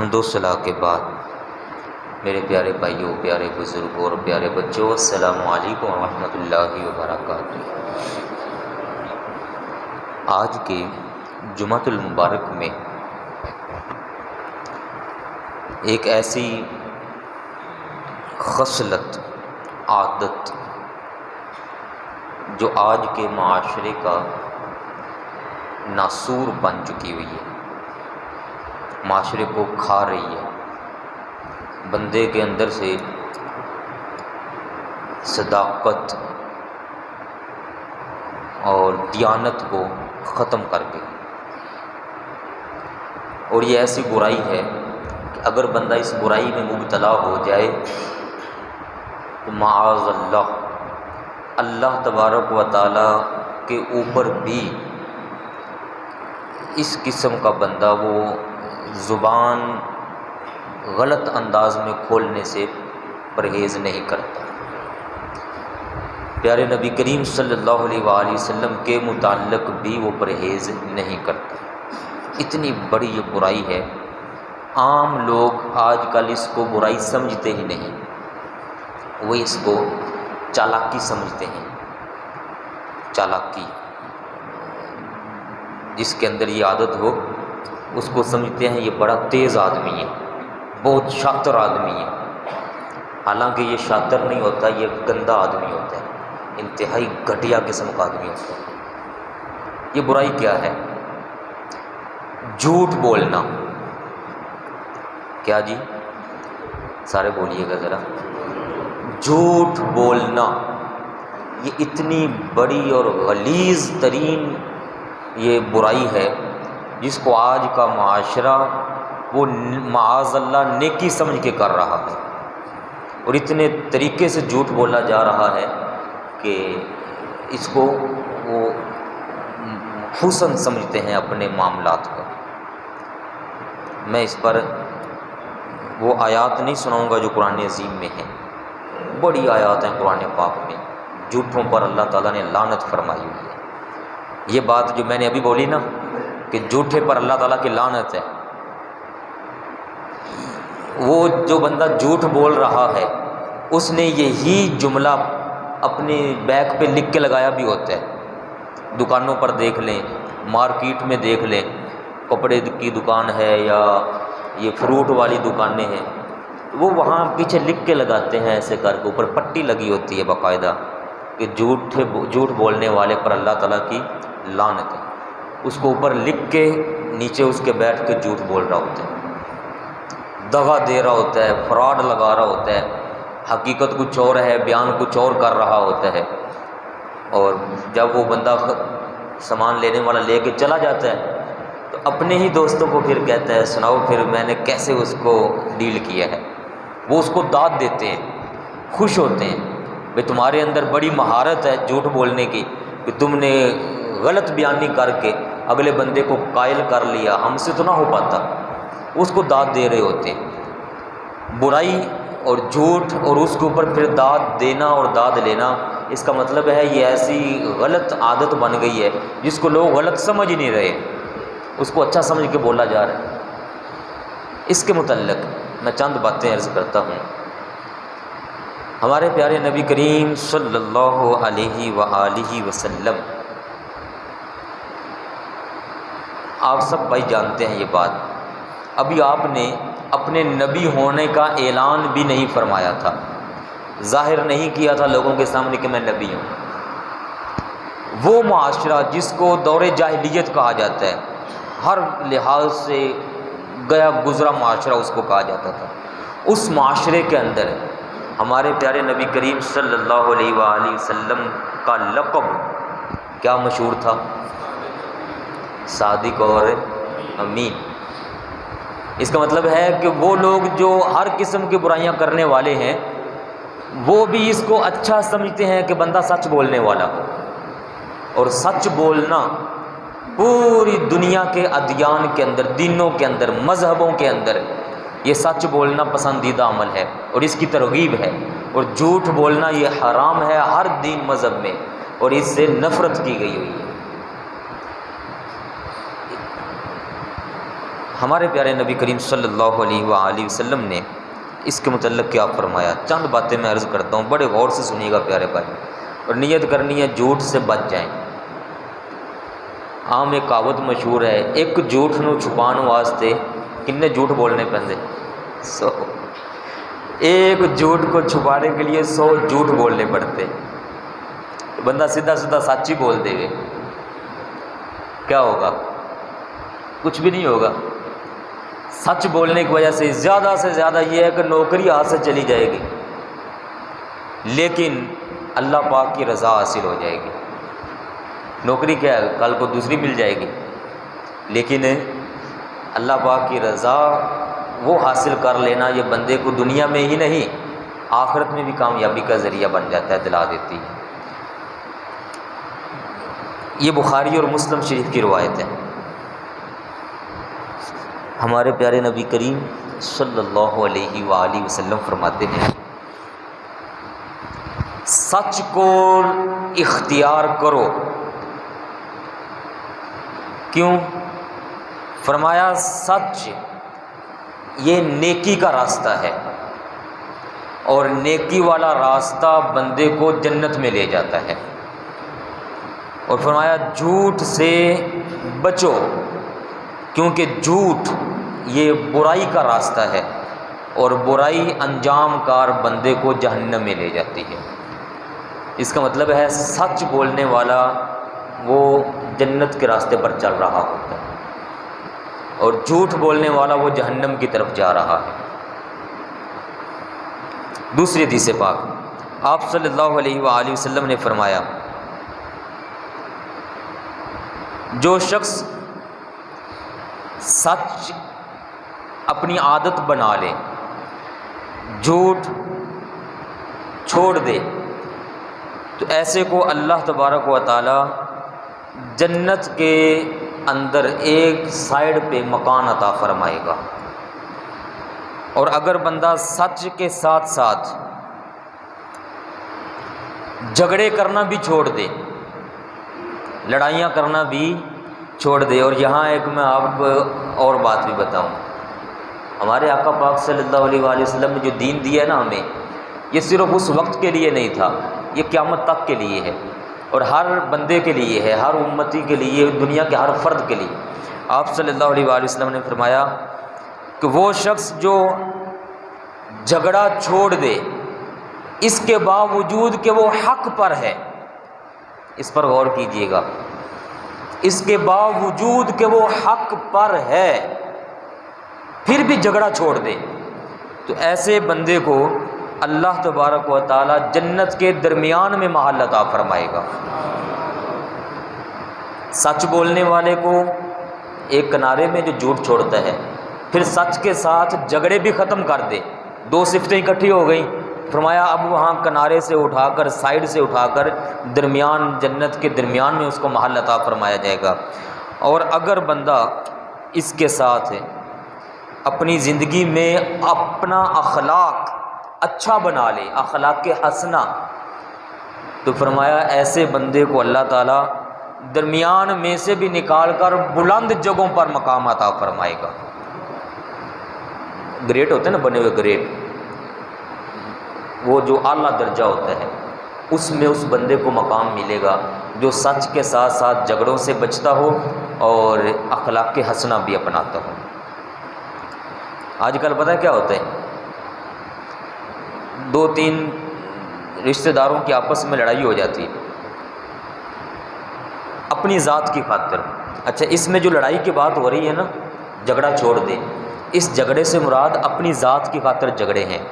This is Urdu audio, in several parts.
حمد و ثنا کے بعد میرے پیارے بھائیوں، پیارے بزرگوں اور پیارے بچوں، السلام علیکم ورحمۃ اللہ وبرکاتہ۔ آج کے جمعۃ المبارک میں ایک ایسی خصلت، عادت جو آج کے معاشرے کا ناسور بن چکی ہوئی ہے، معاشرے کو کھا رہی ہے، بندے کے اندر سے صداقت اور دیانت کو ختم کر کے، اور یہ ایسی برائی ہے کہ اگر بندہ اس برائی میں مبتلا ہو جائے تو معاذ اللہ، اللہ تبارک و تعالی کے اوپر بھی اس قسم کا بندہ وہ زبان غلط انداز میں کھولنے سے پرہیز نہیں کرتا۔ پیارے نبی کریم صلی اللہ علیہ وآلہ وسلم کے متعلق بھی وہ پرہیز نہیں کرتا۔ اتنی بڑی یہ برائی ہے، عام لوگ آج کل اس کو برائی سمجھتے ہی نہیں، وہ اس کو چالاکی سمجھتے ہیں۔ چالاکی، جس کے اندر یہ عادت ہو اس کو سمجھتے ہیں یہ بڑا تیز آدمی ہے، بہت شاطر آدمی ہے، حالانکہ یہ شاطر نہیں ہوتا، یہ گندا آدمی ہوتا ہے، انتہائی گھٹیا قسم کا آدمی ہوتا ہے۔ یہ برائی کیا ہے؟ جھوٹ بولنا۔ کیا جی؟ سارے بولیے گا ذرا۔ جھوٹ بولنا، یہ اتنی بڑی اور غلیظ ترین یہ برائی ہے جس کو آج کا معاشرہ وہ معاذ اللہ نیکی سمجھ کے کر رہا ہے، اور اتنے طریقے سے جھوٹ بولا جا رہا ہے کہ اس کو وہ حسن سمجھتے ہیں اپنے معاملات کا۔ میں اس پر وہ آیات نہیں سناؤں گا جو قرآن عظیم میں ہیں، بڑی آیات ہیں قرآن پاک میں، جھوٹوں پر اللہ تعالیٰ نے لعنت فرمائی ہوئی ہے۔ یہ بات جو میں نے ابھی بولی نا کہ جھوٹے پر اللہ تعالیٰ کی لعنت ہے، وہ جو بندہ جھوٹ بول رہا ہے اس نے یہی جملہ اپنے بیگ پہ لکھ کے لگایا بھی ہوتا ہے۔ دکانوں پر دیکھ لیں، مارکیٹ میں دیکھ لیں، کپڑے کی دکان ہے یا یہ فروٹ والی دکانیں ہیں، وہ وہاں پیچھے لکھ کے لگاتے ہیں، ایسے کر کے اوپر پٹی لگی ہوتی ہے باقاعدہ کہ جھوٹ بولنے والے پر اللہ تعالیٰ کی لعنت ہے۔ اس کو اوپر لکھ کے نیچے اس کے بیٹھ کے جھوٹ بول رہا ہوتا ہے، دغا دے رہا ہوتا ہے، فراڈ لگا رہا ہوتا ہے، حقیقت کچھ اور ہے، بیان کچھ اور کر رہا ہوتا ہے، اور جب وہ بندہ سامان لینے والا لے کے چلا جاتا ہے تو اپنے ہی دوستوں کو پھر کہتا ہے سناؤ پھر میں نے کیسے اس کو ڈیل کیا ہے۔ وہ اس کو داد دیتے ہیں، خوش ہوتے ہیں، بھئی تمہارے اندر بڑی مہارت ہے جھوٹ بولنے کی کہ تم نے غلط بیانی کر کے اگلے بندے کو قائل کر لیا، ہم سے تو نہ ہو پاتا۔ اس کو داد دے رہے ہوتے ہیں۔ برائی اور جھوٹ اور اس کے اوپر پھر داد دینا اور داد لینا، اس کا مطلب ہے یہ ایسی غلط عادت بن گئی ہے جس کو لوگ غلط سمجھ نہیں رہے، اس کو اچھا سمجھ کے بولا جا رہا ہے۔ اس کے متعلق میں چند باتیں عرض کرتا ہوں۔ ہمارے پیارے نبی کریم صلی اللہ علیہ وآلہ وسلم، آپ سب بھائی جانتے ہیں یہ بات، ابھی آپ نے اپنے نبی ہونے کا اعلان بھی نہیں فرمایا تھا، ظاہر نہیں کیا تھا لوگوں کے سامنے کہ میں نبی ہوں۔ وہ معاشرہ جس کو دور جاہلیت کہا جاتا ہے، ہر لحاظ سے گیا گزرا معاشرہ اس کو کہا جاتا تھا، اس معاشرے کے اندر ہمارے پیارے نبی کریم صلی اللہ علیہ وآلہ وسلم کا لقب کیا مشہور تھا؟ صادق اور امین۔ اس کا مطلب ہے کہ وہ لوگ جو ہر قسم کی برائیاں کرنے والے ہیں وہ بھی اس کو اچھا سمجھتے ہیں کہ بندہ سچ بولنے والا ہو، اور سچ بولنا پوری دنیا کے ادیان کے اندر، دینوں کے اندر، مذہبوں کے اندر یہ سچ بولنا پسندیدہ عمل ہے اور اس کی ترغیب ہے، اور جھوٹ بولنا یہ حرام ہے ہر دین مذہب میں، اور اس سے نفرت کی گئی ہوئی ہے۔ ہمارے پیارے نبی کریم صلی اللہ علیہ وآلہ وسلم نے اس کے متعلق کیا فرمایا؟ چند باتیں میں عرض کرتا ہوں، بڑے غور سے سنیے گا پیارے بھائی، اور نیت کرنی ہے جھوٹ سے بچ جائیں۔ عام ایک کہاوت مشہور ہے، ایک جھوٹ نو چھپان واسطے کنے جھوٹ بولنے پہندے؟ 100۔ ایک جھوٹ کو چھپانے کے لیے 100 جھوٹ بولنے پڑتے۔ بندہ سیدھا سیدھا سچ ہی بول دے گے، کیا ہوگا؟ کچھ بھی نہیں ہوگا۔ سچ بولنے کی وجہ سے زیادہ یہ ہے کہ نوکری ہاتھ سے چلی جائے گی، لیکن اللہ پاک کی رضا حاصل ہو جائے گی۔ نوکری کیا ہے، کل کو دوسری مل جائے گی، لیکن اللہ پاک کی رضا وہ حاصل کر لینا یہ بندے کو دنیا میں ہی نہیں آخرت میں بھی کامیابی کا ذریعہ بن جاتا ہے، دلا دیتی ہے۔ یہ بخاری اور مسلم شریف کی روایت ہے۔ ہمارے پیارے نبی کریم صلی اللہ علیہ وآلہ وسلم فرماتے ہیں، سچ کو اختیار کرو۔ کیوں؟ فرمایا سچ یہ نیکی کا راستہ ہے، اور نیکی والا راستہ بندے کو جنت میں لے جاتا ہے۔ اور فرمایا جھوٹ سے بچو، کیونکہ جھوٹ یہ برائی کا راستہ ہے، اور برائی انجام کار بندے کو جہنم میں لے جاتی ہے۔ اس کا مطلب ہے سچ بولنے والا وہ جنت کے راستے پر چل رہا ہوتا ہے، اور جھوٹ بولنے والا وہ جہنم کی طرف جا رہا ہے۔ دوسری حدیث پاک آپ صلی اللہ علیہ وآلہ وسلم نے فرمایا، جو شخص سچ اپنی عادت بنا لے، جھوٹ چھوڑ دے، تو ایسے کو اللہ تبارک و تعالی جنت کے اندر ایک سائیڈ پہ مکان عطا فرمائے گا۔ اور اگر بندہ سچ کے ساتھ ساتھ جھگڑے کرنا بھی چھوڑ دے، لڑائیاں کرنا بھی چھوڑ دے، اور یہاں ایک میں آپ کو اور بات بھی بتاؤں، ہمارے آقا پاک صلی اللہ علیہ وآلہ وسلم نے جو دین دیا ہے نا ہمیں، یہ صرف اس وقت کے لیے نہیں تھا، یہ قیامت تک کے لیے ہے، اور ہر بندے کے لیے ہے، ہر امتی کے لیے، دنیا کے ہر فرد کے لیے۔ آپ صلی اللہ علیہ وآلہ وسلم نے فرمایا کہ وہ شخص جو جھگڑا چھوڑ دے اس کے باوجود کہ وہ حق پر ہے، اس پر غور کیجئے گا، اس کے باوجود کہ وہ حق پر ہے پھر بھی جھگڑا چھوڑ دے، تو ایسے بندے کو اللہ تبارک و تعالی جنت کے درمیان میں محل عطا فرمائے گا۔ سچ بولنے والے کو ایک کنارے میں جو جھوٹ چھوڑتا ہے، پھر سچ کے ساتھ جھگڑے بھی ختم کر دے، دو صفتیں اکٹھی ہو گئیں، فرمایا اب وہاں کنارے سے اٹھا کر، سائیڈ سے اٹھا کر درمیان، جنت کے درمیان میں اس کو محل عطا فرمایا جائے گا۔ اور اگر بندہ اس کے ساتھ اپنی زندگی میں اپنا اخلاق اچھا بنا لے، اخلاق حسنہ، تو فرمایا ایسے بندے کو اللہ تعالیٰ درمیان میں سے بھی نکال کر بلند جگہوں پر مقام عطا فرمائے گا۔ گریٹ ہوتے ہیں نا بنے ہوئے گریٹ، وہ جو اعلیٰ درجہ ہوتا ہے، اس میں اس بندے کو مقام ملے گا جو سچ کے ساتھ ساتھ جھگڑوں سے بچتا ہو اور اخلاق حسنہ بھی اپناتا ہو۔ آج کل پتہ ہے کیا ہوتا ہے، دو تین رشتہ داروں کی آپس میں لڑائی ہو جاتی ہے اپنی ذات کی خاطر۔ اچھا، اس میں جو لڑائی کی بات ہو رہی ہے نا، جھگڑا چھوڑ دے، اس جھگڑے سے مراد اپنی ذات کی خاطر جھگڑے ہیں،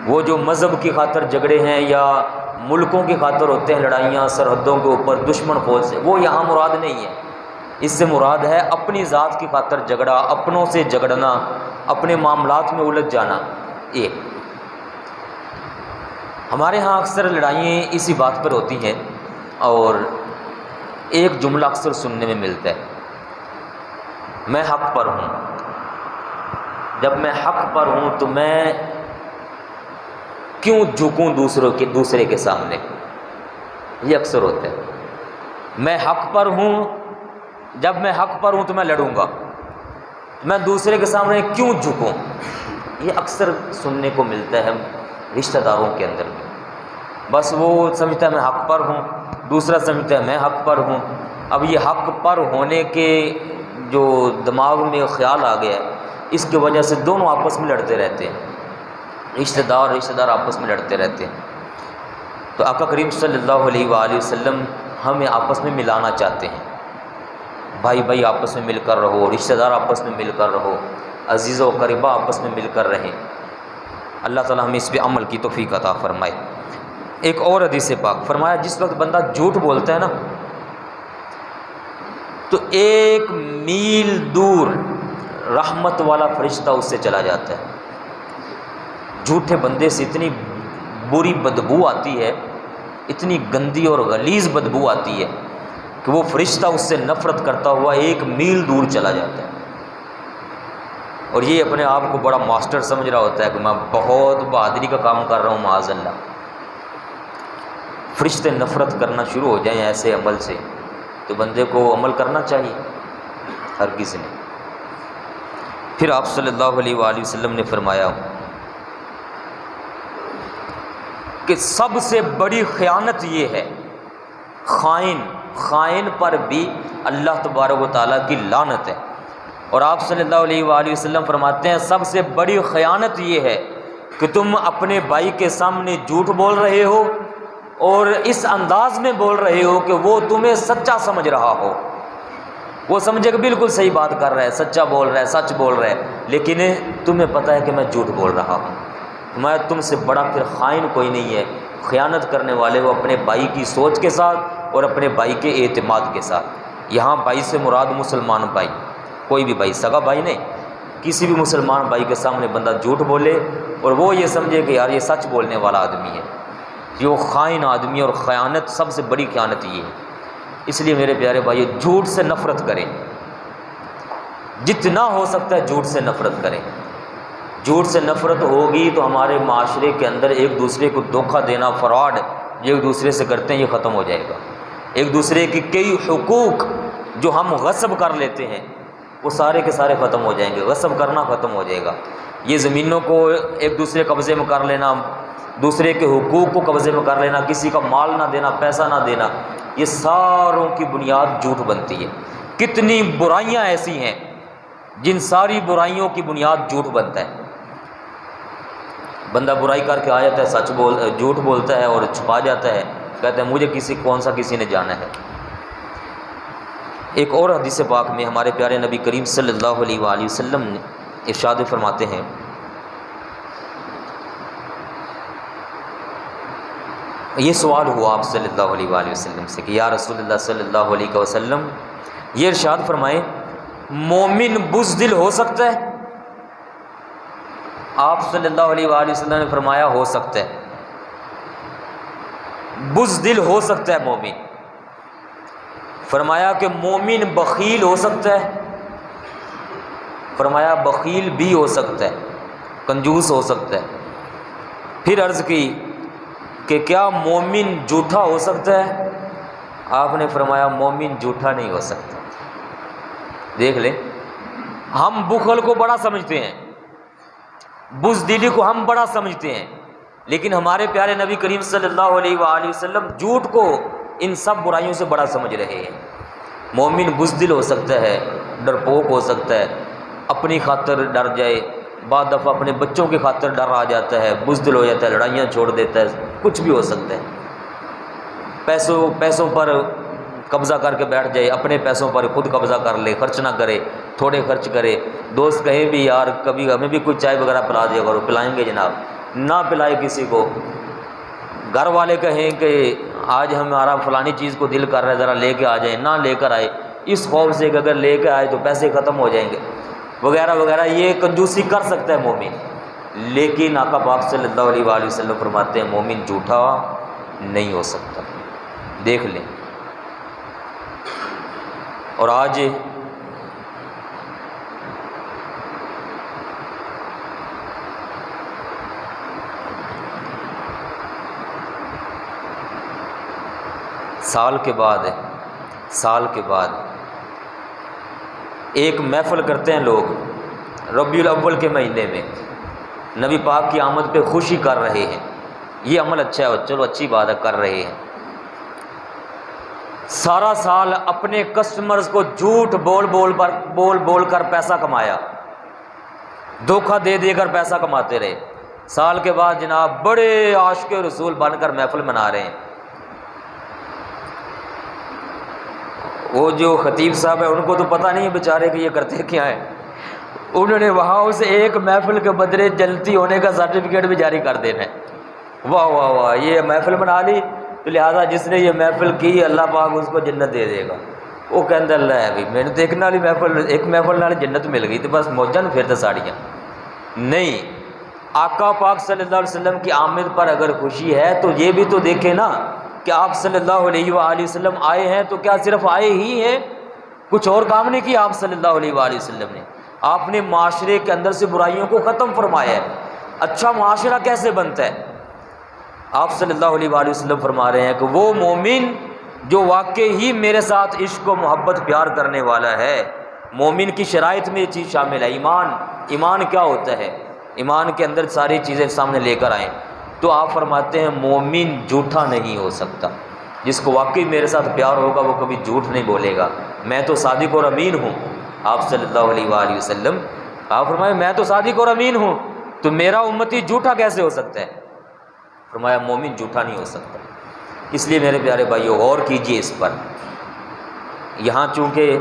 وہ جو مذہب کی خاطر جھگڑے ہیں یا ملکوں کی خاطر ہوتے ہیں لڑائیاں، سرحدوں کے اوپر دشمن فوج سے، وہ یہاں مراد نہیں ہے۔ اس سے مراد ہے اپنی ذات کی خاطر جھگڑا، اپنوں سے جھگڑنا، اپنے معاملات میں الجھ جانا۔ یہ ہمارے ہاں اکثر لڑائیں اسی بات پر ہوتی ہیں، اور ایک جملہ اکثر سننے میں ملتا ہے، میں حق پر ہوں۔ جب میں حق پر ہوں تو میں کیوں جھکوں دوسرے کے سامنے؟ یہ اکثر ہوتا ہے، میں حق پر ہوں، جب میں حق پر ہوں تو میں لڑوں گا، میں دوسرے کے سامنے کیوں جھکوں؟ یہ اکثر سننے کو ملتا ہے رشتہ داروں کے اندر بھی۔ بس وہ سمجھتا ہے میں حق پر ہوں، دوسرا سمجھتا ہے میں حق پر ہوں۔ اب یہ حق پر ہونے کے جو دماغ میں خیال آ گیا ہے، اس کی وجہ سے دونوں آپس میں لڑتے رہتے ہیں، رشتہ دار آپس میں لڑتے رہتے ہیں۔ تو آقا کریم صلی اللہ علیہ وآلہ وسلم ہمیں آپس میں ملانا چاہتے ہیں، بھائی بھائی آپس میں مل کر رہو، رشتہ دار آپس میں مل کر رہو، عزیز و قریبہ آپس میں مل کر رہیں۔ اللہ تعالی ہمیں اس پہ عمل کی توفیق عطا فرمائے۔ ایک اور حدیث پاک فرمایا، جس وقت بندہ جھوٹ بولتا ہے نا تو 1 میل دور رحمت والا فرشتہ اس سے چلا جاتا ہے۔ جھوٹے بندے سے اتنی بری بدبو آتی ہے، اتنی گندی اور غلیظ بدبو آتی ہے کہ وہ فرشتہ اس سے نفرت کرتا ہوا 1 میل دور چلا جاتا ہے، اور یہ اپنے آپ کو بڑا ماسٹر سمجھ رہا ہوتا ہے کہ میں بہت بہادری کا کام کر رہا ہوں، معاذ اللہ۔ فرشتے نفرت کرنا شروع ہو جائیں ایسے عمل سے تو بندے کو عمل کرنا چاہیے، ہر کسی نے۔ پھر آپ صلی اللہ علیہ وآلہ وسلم نے فرمایا کہ سب سے بڑی خیانت یہ ہے، خائن پر بھی اللہ تبارک و تعالیٰ کی لعنت ہے۔ اور آپ صلی اللہ علیہ وآلہ وسلم فرماتے ہیں سب سے بڑی خیانت یہ ہے کہ تم اپنے بھائی کے سامنے جھوٹ بول رہے ہو اور اس انداز میں بول رہے ہو کہ وہ تمہیں سچا سمجھ رہا ہو، وہ سمجھے کہ بالکل صحیح بات کر رہا ہے، سچا بول رہا ہے، سچ بول رہا ہے، لیکن تمہیں پتہ ہے کہ میں جھوٹ بول رہا ہوں۔ میں تم سے بڑا پھر خائن کوئی نہیں ہے۔ خیانت کرنے والے وہ اپنے بھائی کی سوچ کے ساتھ اور اپنے بھائی کے اعتماد کے ساتھ۔ یہاں بھائی سے مراد مسلمان بھائی، کوئی بھی بھائی، سگا بھائی نہیں، کسی بھی مسلمان بھائی کے سامنے بندہ جھوٹ بولے اور وہ یہ سمجھے کہ یار یہ سچ بولنے والا آدمی ہے، یہ وہ خائن آدمی۔ اور خیانت سب سے بڑی خیانت یہ ہے۔ اس لیے میرے پیارے بھائی جھوٹ سے نفرت کریں، جتنا ہو سکتا ہے جھوٹ سے نفرت کریں۔ جھوٹ سے نفرت ہوگی تو ہمارے معاشرے کے اندر ایک دوسرے کو دھوکہ دینا، فراڈ جو ایک دوسرے سے کرتے ہیں، یہ ختم ہو جائے گا۔ ایک دوسرے کی کئی حقوق جو ہم غصب کر لیتے ہیں وہ سارے کے سارے ختم ہو جائیں گے، غصب کرنا ختم ہو جائے گا۔ یہ زمینوں کو ایک دوسرے قبضے میں کر لینا، دوسرے کے حقوق کو قبضے میں کر لینا، کسی کا مال نہ دینا، پیسہ نہ دینا، یہ ساروں کی بنیاد جھوٹ بنتی ہے۔ کتنی برائیاں ایسی ہیں جن ساری برائیوں کی بنیاد جھوٹ بنتا ہے۔ بندہ برائی کر کے آ جاتا ہے، جھوٹ بولتا ہے اور چھپا جاتا ہے، کہتا ہے مجھے کسی نے جانا ہے۔ ایک اور حدیث پاک میں ہمارے پیارے نبی کریم صلی اللہ علیہ وآلہ وسلم نے ارشاد فرماتے ہیں، یہ سوال ہوا آپ صلی اللہ علیہ وآلہ وسلم سے کہ یا رسول اللہ صلی اللہ علیہ وسلم، یہ ارشاد فرمائیں مومن بزدل ہو سکتا ہے؟ آپ صلی اللہ علیہ وآلہ وسلم نے فرمایا ہو سکتا ہے، بزدل ہو سکتا ہے مومن۔ فرمایا کہ مومن بخیل ہو سکتا ہے؟ فرمایا بخیل بھی ہو سکتا ہے، کنجوس ہو سکتا ہے۔ پھر عرض کی کہ کیا مومن جھوٹا ہو سکتا ہے؟ آپ نے فرمایا مومن جھوٹا نہیں ہو سکتا۔ دیکھ لیں، ہم بخل کو بڑا سمجھتے ہیں، بزدلی کو ہم بڑا سمجھتے ہیں، لیکن ہمارے پیارے نبی کریم صلی اللہ علیہ وآلہ وسلم جھوٹ کو ان سب برائیوں سے بڑا سمجھ رہے ہیں۔ مومن بزدل ہو سکتا ہے، ڈرپوک ہو سکتا ہے، اپنی خاطر ڈر جائے، بعض دفعہ اپنے بچوں کی خاطر ڈر آ جاتا ہے، بزدل ہو جاتا ہے، لڑائیاں چھوڑ دیتا ہے، کچھ بھی ہو سکتا ہے۔ پیسوں پر قبضہ کر کے بیٹھ جائے، اپنے پیسوں پر خود قبضہ کر لے، خرچ نہ کرے، تھوڑے خرچ کرے۔ دوست کہیں بھی یار کبھی ہمیں بھی کچھ چائے وغیرہ پلا دیا کرو، پلائیں گے جناب، نہ پلائے کسی کو۔ گھر والے کہیں کہ آج ہمارا فلانی چیز کو دل کر رہا ہے ذرا لے کے آ جائیں، نہ لے کر آئے، اس خوف سے کہ اگر لے کے آئے تو پیسے ختم ہو جائیں گے وغیرہ وغیرہ، یہ کنجوسی کر سکتا ہے مومن۔ لیکن آقا پاک صلی اللہ علیہ وآلہ وسلم فرماتے ہیں مومن جھوٹا نہیں ہو سکتا۔ دیکھ لیں، اور آج سال کے بعد ایک محفل کرتے ہیں لوگ ربیع الاول کے مہینے میں، نبی پاک کی آمد پہ خوشی کر رہے ہیں، یہ عمل اچھا ہے، چلو اچھی بات ہے، کر رہے ہیں۔ سارا سال اپنے کسٹمرز کو جھوٹ بول کر پیسہ کمایا، دھوکہ دے دے کر پیسہ کماتے رہے، سال کے بعد جناب بڑے عاشق رسول بن کر محفل منا رہے ہیں۔ وہ جو خطیب صاحب ہے ان کو تو پتہ نہیں بیچارے کہ یہ کرتے کیا ہیں، انہوں نے وہاں اسے ایک محفل کے بدلے جنتی ہونے کا سرٹیفکیٹ بھی جاری کر دینا ہے۔ واہ واہ واہ، یہ محفل بنا لی تو لہٰذا جس نے یہ محفل کی اللہ پاک اس کو جنت دے دے گا۔ وہ کہندہ اللہ ہے بھائی میں نے تو ایک محفل نال جنت مل گئی تو بس موجاں پھر تو ساڑیاں نہیں۔ آقا پاک صلی اللہ علیہ وسلم کی آمد پر اگر خوشی ہے تو یہ بھی تو دیکھیں نا کہ آپ صلی اللہ علیہ وآلہ وسلم آئے ہیں تو کیا صرف آئے ہی ہیں، کچھ اور کام نہیں کیا آپ صلی اللہ علیہ وآلہ وسلم نے؟ آپ نے معاشرے کے اندر سے برائیوں کو ختم فرمایا ہے۔ اچھا معاشرہ کیسے بنتا ہے؟ آپ صلی اللہ علیہ وآلہ وسلم فرما رہے ہیں کہ وہ مومن جو واقعی ہی میرے ساتھ عشق و محبت پیار کرنے والا ہے، مومن کی شرائط میں یہ چیز شامل ہے۔ ایمان کیا ہوتا ہے؟ ایمان کے اندر ساری چیزیں سامنے لے کر آئیں تو آپ فرماتے ہیں مومن جھوٹا نہیں ہو سکتا۔ جس کو واقعی میرے ساتھ پیار ہوگا وہ کبھی جھوٹ نہیں بولے گا۔ میں تو صادق اور امین ہوں، آپ صلی اللہ علیہ وآلہ وسلم آپ فرمائے میں تو صادق اور امین ہوں تو میرا امتی جھوٹا کیسے ہو سکتا ہے؟ فرمایا مومن جھوٹا نہیں ہو سکتا۔ اس لیے میرے پیارے بھائیو غور کیجئے اس پر۔ یہاں چونکہ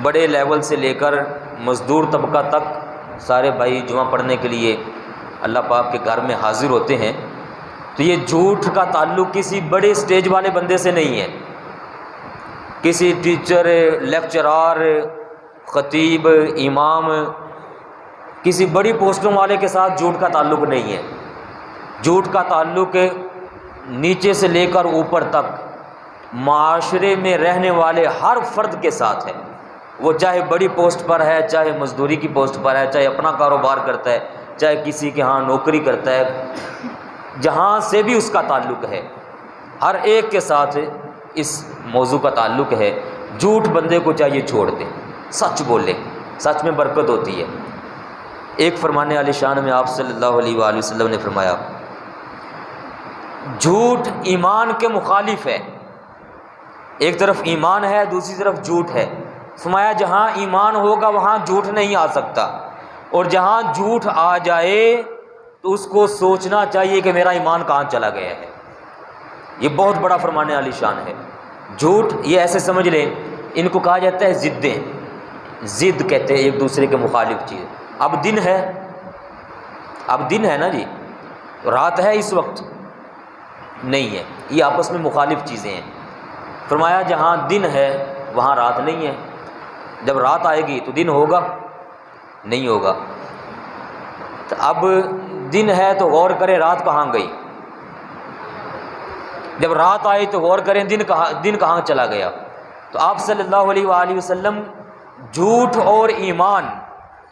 بڑے لیول سے لے کر مزدور طبقہ تک سارے بھائی جمعہ پڑھنے کے لیے اللہ پاک کے گھر میں حاضر ہوتے ہیں، تو یہ جھوٹ کا تعلق کسی بڑے سٹیج والے بندے سے نہیں ہے، کسی ٹیچر، لیکچرار، خطیب، امام، کسی بڑی پوسٹوں والے کے ساتھ جھوٹ کا تعلق نہیں ہے۔ جھوٹ کا تعلق نیچے سے لے کر اوپر تک معاشرے میں رہنے والے ہر فرد کے ساتھ ہے، وہ چاہے بڑی پوسٹ پر ہے، چاہے مزدوری کی پوسٹ پر ہے، چاہے اپنا کاروبار کرتا ہے، چاہے کسی کے ہاں نوکری کرتا ہے، جہاں سے بھی اس کا تعلق ہے، ہر ایک کے ساتھ اس موضوع کا تعلق ہے۔ جھوٹ بندے کو چاہیے چھوڑ دے، سچ بولے، سچ میں برکت ہوتی ہے۔ ایک فرمانے علی شان میں آپ صلی اللہ علیہ وآلہ وسلم نے فرمایا جھوٹ ایمان کے مخالف ہے۔ ایک طرف ایمان ہے، دوسری طرف جھوٹ ہے۔ فرمایا جہاں ایمان ہوگا وہاں جھوٹ نہیں آ سکتا، اور جہاں جھوٹ آ جائے تو اس کو سوچنا چاہیے کہ میرا ایمان کہاں چلا گیا ہے۔ یہ بہت بڑا فرمانے علی شان ہے۔ جھوٹ یہ ایسے سمجھ لیں، ان کو کہا جاتا ہے ضدیں، ضد کہتے ہیں ایک دوسرے کے مخالف چیز۔ اب دن ہے نا جی، رات ہے اس وقت نہیں ہے، یہ آپس میں مخالف چیزیں ہیں۔ فرمایا جہاں دن ہے وہاں رات نہیں ہے، جب رات آئے گی تو دن ہوگا نہیں ہوگا۔ تو اب دن ہے تو غور کریں رات کہاں گئی، جب رات آئی تو غور کریں دن کہاں چلا گیا۔ تو آپ صلی اللہ علیہ وآلہ وسلم جھوٹ اور ایمان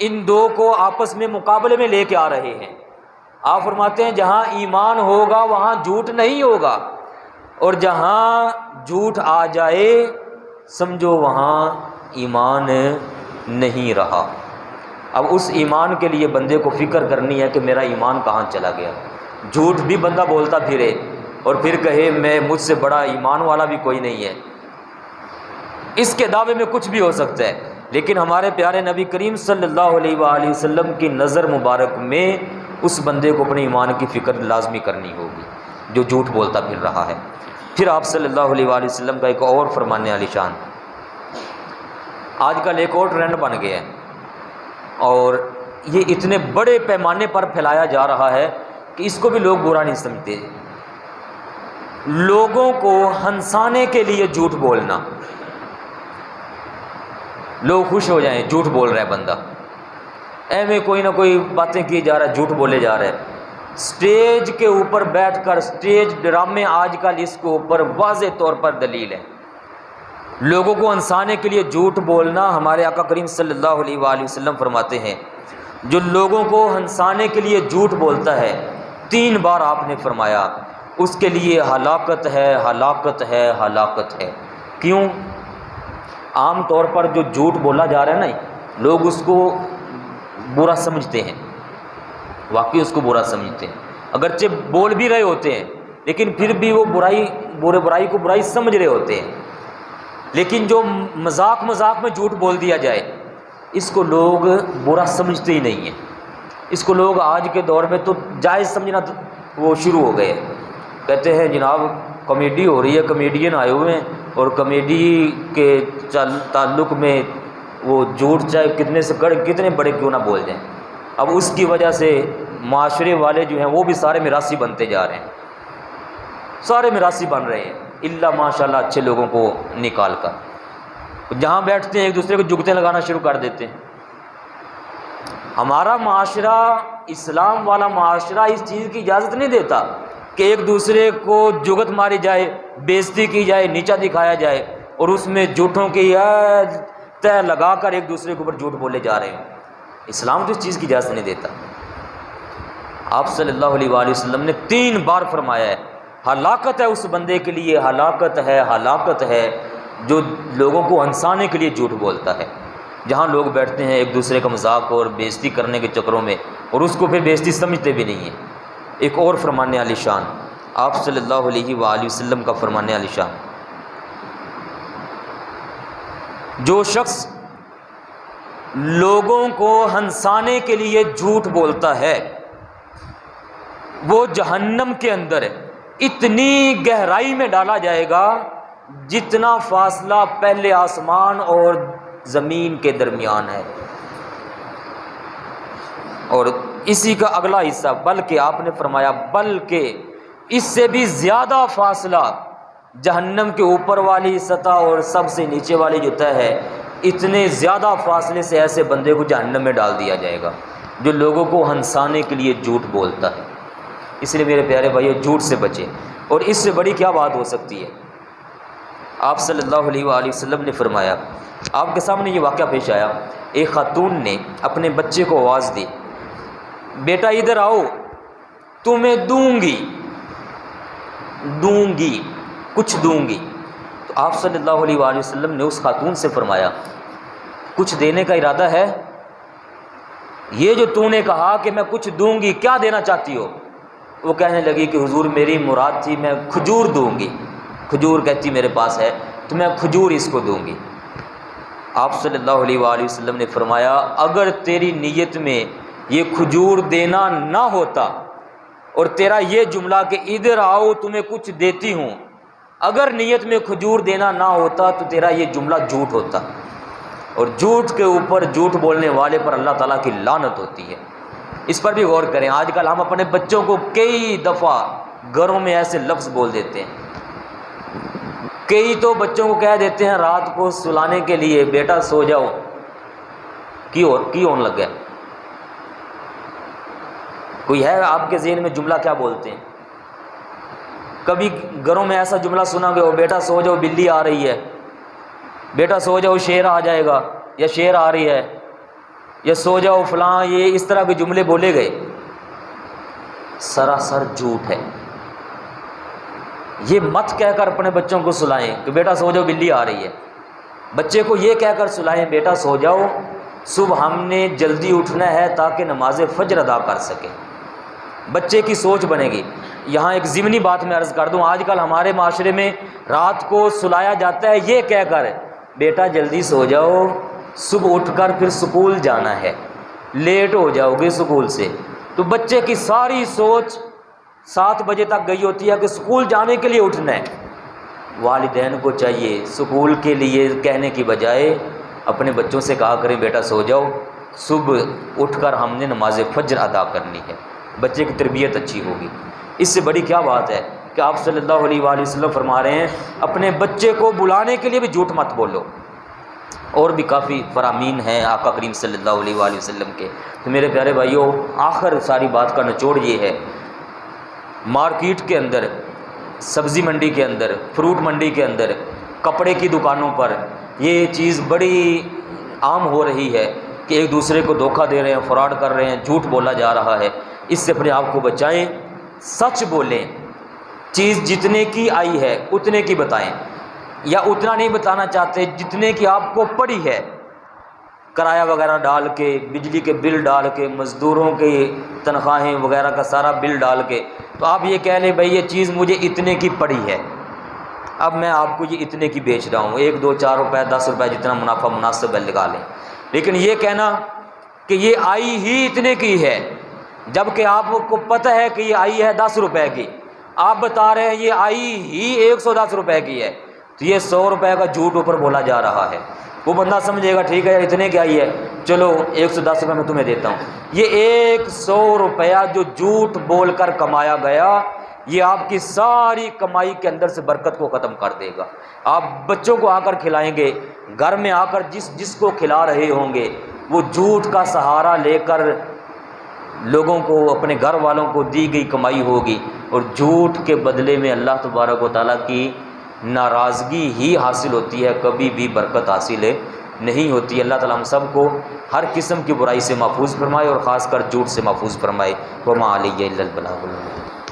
ان دو کو آپس میں مقابلے میں لے کے آ رہے ہیں۔ آپ فرماتے ہیں جہاں ایمان ہوگا وہاں جھوٹ نہیں ہوگا، اور جہاں جھوٹ آ جائے سمجھو وہاں ایمان نہیں رہا۔ اب اس ایمان کے لیے بندے کو فکر کرنی ہے کہ میرا ایمان کہاں چلا گیا۔ جھوٹ بھی بندہ بولتا پھرے اور پھر کہے میں مجھ سے بڑا ایمان والا بھی کوئی نہیں ہے، اس کے دعوے میں کچھ بھی ہو سکتا ہے، لیکن ہمارے پیارے نبی کریم صلی اللہ علیہ وآلہ وسلم کی نظر مبارک میں اس بندے کو اپنے ایمان کی فکر لازمی کرنی ہوگی جو جھوٹ بولتا پھر رہا ہے۔ پھر آپ صلی اللہ علیہ وآلہ وسلم کا ایک اور فرمانے علی شان، آج کل ایک اور ٹرینڈ بن گیا ہے اور یہ اتنے بڑے پیمانے پر پھیلایا جا رہا ہے کہ اس کو بھی لوگ برا نہیں سمجھتے۔ لوگوں کو ہنسانے کے لیے جھوٹ بولنا، لوگ خوش ہو جائیں جھوٹ بول رہا ہے بندہ، میں کوئی نہ کوئی باتیں کی جا رہا ہے، جھوٹ بولے جا رہے ہیں۔ سٹیج کے اوپر بیٹھ کر سٹیج ڈرامے آج کل اس کے اوپر واضح طور پر دلیل ہے۔ لوگوں کو ہنسانے کے لیے جھوٹ بولنا، ہمارے آقا کریم صلی اللہ علیہ وآلہ وسلم فرماتے ہیں جو لوگوں کو ہنسانے کے لیے جھوٹ بولتا ہے 3 بار آپ نے فرمایا اس کے لیے ہلاکت ہے، ہلاکت ہے، ہلاکت ہے۔ کیوں؟ عام طور پر جو جھوٹ بولا جا رہا ہے نا، لوگ اس کو برا سمجھتے ہیں، واقعی اس کو برا سمجھتے ہیں، اگرچہ بول بھی رہے ہوتے ہیں لیکن پھر بھی وہ برائی کو برائی سمجھ رہے ہوتے ہیں۔ لیکن جو مذاق میں جھوٹ بول دیا جائے، اس کو لوگ برا سمجھتے ہی نہیں ہیں، اس کو لوگ آج کے دور میں تو جائز سمجھنا وہ شروع ہو گئے، کہتے ہیں جناب کامیڈی ہو رہی ہے، کامیڈین آئے ہوئے ہیں اور کامیڈی کے تعلق میں وہ جھوٹ چاہے کتنے بڑے کیوں نہ بول جائیں، اب اس کی وجہ سے معاشرے والے جو ہیں وہ بھی سارے میراثی بنتے جا رہے ہیں، سارے میراثی بن رہے ہیں، الا ماشاءاللہ اچھے لوگوں کو نکال کر، جہاں بیٹھتے ہیں ایک دوسرے کو جگتیں لگانا شروع کر دیتے ہیں۔ ہمارا معاشرہ، اسلام والا معاشرہ اس چیز کی اجازت نہیں دیتا کہ ایک دوسرے کو جگت ماری جائے، بےزتی کی جائے، نیچا دکھایا جائے، اور اس میں جھوٹوں کی تہ لگا کر ایک دوسرے کے اوپر جھوٹ بولے جا رہے ہیں۔ اسلام تو اس چیز کی اجازت نہیں دیتا۔ آپ صلی اللہ علیہ وآلہ وسلم نے 3 بار فرمایا ہے، ہلاکت ہے اس بندے کے لیے، ہلاکت ہے جو لوگوں کو ہنسانے کے لیے جھوٹ بولتا ہے۔ جہاں لوگ بیٹھتے ہیں ایک دوسرے کا مذاق اور بےزتی کرنے کے چکروں میں، اور اس کو پھر بےزتی سمجھتے بھی نہیں ہیں۔ ایک اور فرمانے علی شان، آپ صلی اللہ علیہ وآلہ وسلم کا فرمانے علی شان، جو شخص لوگوں کو ہنسانے کے لیے جھوٹ بولتا ہے وہ جہنم کے اندر اتنی گہرائی میں ڈالا جائے گا جتنا فاصلہ پہلے آسمان اور زمین کے درمیان ہے، اور اسی کا اگلا حصہ، بلکہ آپ نے فرمایا بلکہ اس سے بھی زیادہ فاصلہ جہنم کے اوپر والی سطح اور سب سے نیچے والی جو تہ ہے، اتنے زیادہ فاصلے سے ایسے بندے کو جہنم میں ڈال دیا جائے گا جو لوگوں کو ہنسانے کے لیے جھوٹ بولتا ہے۔ اس لیے میرے پیارے بھائیو، جھوٹ سے بچیں، اور اس سے بڑی کیا بات ہو سکتی ہے۔ آپ صلی اللہ علیہ وآلہ وسلم نے فرمایا، آپ کے سامنے یہ واقعہ پیش آیا، ایک خاتون نے اپنے بچے کو آواز دی، بیٹا ادھر آؤ، تمہیں دوں گی کچھ دوں گی۔ تو آپ صلی اللہ علیہ وآلہ وسلم نے اس خاتون سے فرمایا، کچھ دینے کا ارادہ ہے؟ یہ جو تو نے کہا کہ میں کچھ دوں گی، کیا دینا چاہتی ہو؟ وہ کہنے لگی کہ حضور میری مراد تھی میں کھجور دوں گی، کھجور کہتی میرے پاس ہے تو میں کھجور اس کو دوں گی۔ آپ صلی اللہ علیہ وآلہ وسلم نے فرمایا، اگر تیری نیت میں یہ کھجور دینا نہ ہوتا اور تیرا یہ جملہ کہ ادھر آؤ تمہیں کچھ دیتی ہوں، اگر نیت میں کھجور دینا نہ ہوتا تو تیرا یہ جملہ جھوٹ ہوتا، اور جھوٹ کے اوپر جھوٹ بولنے والے پر اللہ تعالیٰ کی لعنت ہوتی ہے۔ اس پر بھی غور کریں، آج کل ہم اپنے بچوں کو کئی دفعہ گھروں میں ایسے لفظ بول دیتے ہیں، کئی تو بچوں کو کہہ دیتے ہیں رات کو سلانے کے لیے، بیٹا سو جاؤ، کی ہونے لگ گیا؟ کوئی ہے آپ کے ذہن میں جملہ کیا بولتے ہیں؟ کبھی گھروں میں ایسا جملہ سنا گیا ہو، بیٹا سو جاؤ بلی آ رہی ہے، بیٹا سو جاؤ شیر آ جائے گا، یا شیر آ رہی ہے، یا سو جاؤ فلاں، یہ اس طرح کے جملے بولے گئے، سراسر جھوٹ ہے۔ یہ مت کہہ کر اپنے بچوں کو سلائیں کہ بیٹا سو جاؤ بلی آ رہی ہے، بچے کو یہ کہہ کر سلائیں بیٹا سو جاؤ، صبح ہم نے جلدی اٹھنا ہے تاکہ نماز فجر ادا کر سکے، بچے کی سوچ بنے گی۔ یہاں ایک ضمنی بات میں عرض کر دوں، آج کل ہمارے معاشرے میں رات کو سلایا جاتا ہے یہ کہہ کر بیٹا جلدی سو جاؤ، صبح اٹھ کر پھر سکول جانا ہے، لیٹ ہو جاؤ گے سکول سے، تو بچے کی ساری سوچ 7 بجے تک گئی ہوتی ہے کہ سکول جانے کے لیے اٹھنا ہے۔ والدین کو چاہیے سکول کے لیے کہنے کی بجائے اپنے بچوں سے کہا کریں بیٹا سو جاؤ، صبح اٹھ کر ہم نے نماز فجر ادا کرنی ہے، بچے کی تربیت اچھی ہوگی۔ اس سے بڑی کیا بات ہے کہ آپ صلی اللہ علیہ وآلہ وسلم فرما رہے ہیں اپنے بچے کو بلانے کے لیے بھی جھوٹ مت بولو۔ اور بھی کافی فرامین ہیں آقا کریم صلی اللہ علیہ وآلہ وسلم کے۔ تو میرے پیارے بھائیوں، آخر ساری بات کا نچوڑ یہ ہے، مارکیٹ کے اندر، سبزی منڈی کے اندر، فروٹ منڈی کے اندر، کپڑے کی دکانوں پر یہ چیز بڑی عام ہو رہی ہے کہ ایک دوسرے کو دھوکہ دے رہے ہیں، فراڈ کر رہے ہیں، جھوٹ بولا جا رہا ہے۔ اس سے اپنے آپ کو بچائیں، سچ بولیں، چیز جتنے کی آئی ہے اتنے کی بتائیں، یا اتنا نہیں بتانا چاہتے جتنے کی آپ کو پڑی ہے، کرایہ وغیرہ ڈال کے، بجلی کے بل ڈال کے، مزدوروں کے تنخواہیں وغیرہ کا سارا بل ڈال کے، تو آپ یہ کہہ لیں بھائی یہ چیز مجھے اتنے کی پڑی ہے، اب میں آپ کو یہ اتنے کی بیچ رہا ہوں، 1 2 4 روپے 10 روپے جتنا منافع مناسب ہے لگا لیں۔ لیکن یہ کہنا کہ یہ آئی ہی اتنے کی ہے، جب کہ آپ کو پتہ ہے کہ یہ آئی ہے 10 روپے کی، آپ بتا رہے ہیں یہ آئی ہی 110 روپے کی ہے، تو یہ 100 روپے کا جھوٹ اوپر بولا جا رہا ہے۔ وہ بندہ سمجھے گا ٹھیک ہے یار اتنے کی آئی ہے، چلو 110 روپے میں تمہیں دیتا ہوں۔ یہ 100 روپیہ جو جھوٹ بول کر کمایا گیا، یہ آپ کی ساری کمائی کے اندر سے برکت کو ختم کر دے گا۔ آپ بچوں کو آ کر کھلائیں گے، گھر میں آ کر جس کو کھلا رہے ہوں گے، وہ جھوٹ کا سہارا لے کر لوگوں کو، اپنے گھر والوں کو دی گئی کمائی ہوگی، اور جھوٹ کے بدلے میں اللہ تبارک و تعالیٰ کی ناراضگی ہی حاصل ہوتی ہے، کبھی بھی برکت حاصل نہیں ہوتی۔ اللہ تعالیٰ ہم سب کو ہر قسم کی برائی سے محفوظ فرمائے، اور خاص کر جھوٹ سے محفوظ فرمائے۔ وما علیہ الا البلاغ المبین۔